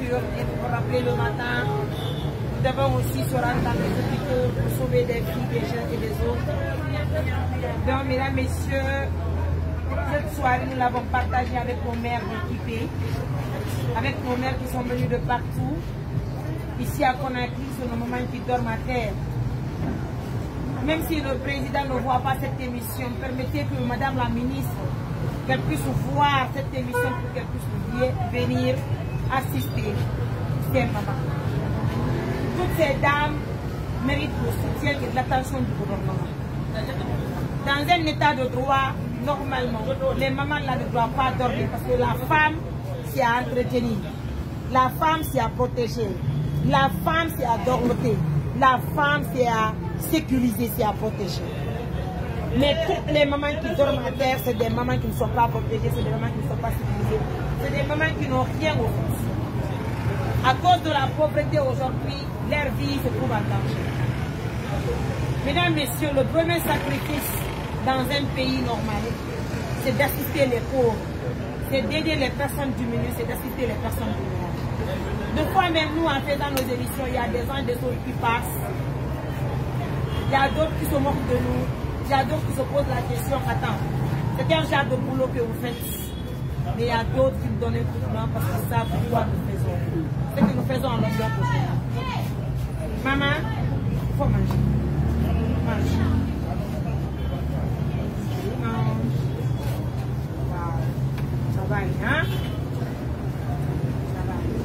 sûr, et pour rappeler le matin, nous devons aussi se rendre dans les hôpitaux pour sauver des filles, des jeunes et des autres. Donc, mesdames, messieurs, cette soirée, nous l'avons partagée avec nos mères équipées, avec nos mères qui sont venues de partout. Ici à Conakry, c'est nos mamans qui dorment à terre. Même si le président ne voit pas cette émission, permettez que madame la ministre, qu'elle puisse voir cette émission pour qu'elle puisse venir assister ces mamans. Toutes ces dames méritent le soutien et de l'attention du gouvernement. Dans un état de droit, normalement, les mamans là ne doivent pas dormir parce que la femme, c'est à entretenir. La femme, c'est à protéger. La femme, c'est à dorloter. La femme, c'est à sécuriser, c'est à protéger. Mais toutes les mamans qui dorment à terre, c'est des mamans qui ne sont pas protégées, c'est des mamans qui ne sont pas sécurisées. C'est des mamans qui n'ont rien au fond. À cause de la pauvreté aujourd'hui, leur vie se trouve en danger. Mesdames, messieurs, le premier sacrifice dans un pays normal, c'est d'assister les pauvres, c'est d'aider les personnes diminuées, c'est d'assister les personnes vulnérables. Deux fois même nous, en faisant nos émissions, il y a des gens et des autres qui passent. Il y a d'autres qui se moquent de nous. Il y a d'autres qui se posent la question, attends, c'est quel genre de boulot que vous faites? Mais il y a d'autres qui nous donnent un coup de main parce qu'ils savent pourquoi nous faisons. Ce que nous faisons en longueur de journée. Maman, il faut manger. Mange. Mange. Ça va aller, hein? Ça va aller.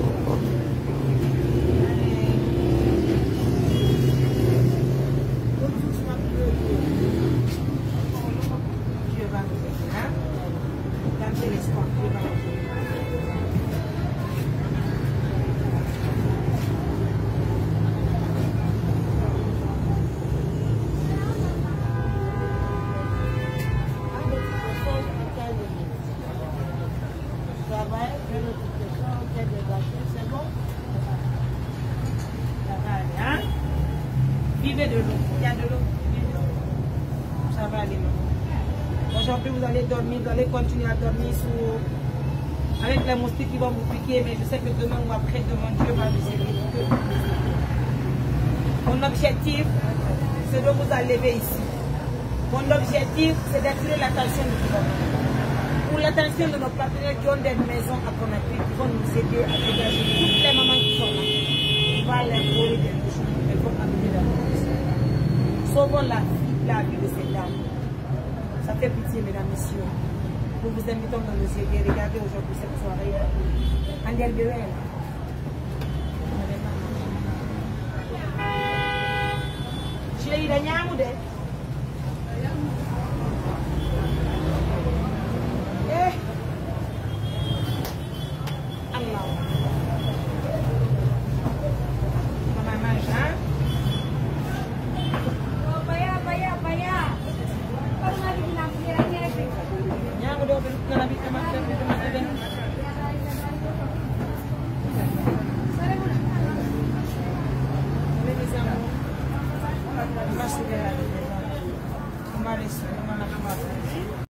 Vivez de l'eau, il y a de l'eau. Ça va aller, maman. Aujourd'hui, vous allez dormir, vous allez continuer à dormir avec les moustiques qui vont vous piquer, mais je sais que demain ou après-demain, Dieu va vous aider. Mon objectif, c'est de vous enlever ici. Mon objectif, c'est d'attirer l'attention du gouvernement. Pour l'attention de nos partenaires qui ont des maisons à Conakry, qui vont nous aider à dégager toutes les mamans qui sont là. On va les voler des bouchons, elles vont amener la police. Sauvons la vie de ces dames. Ça fait pitié, mesdames, messieurs. Nous vous invitons dans nos aider. Regardez aujourd'hui cette soirée. Andel Bewel. Chérie, il y a un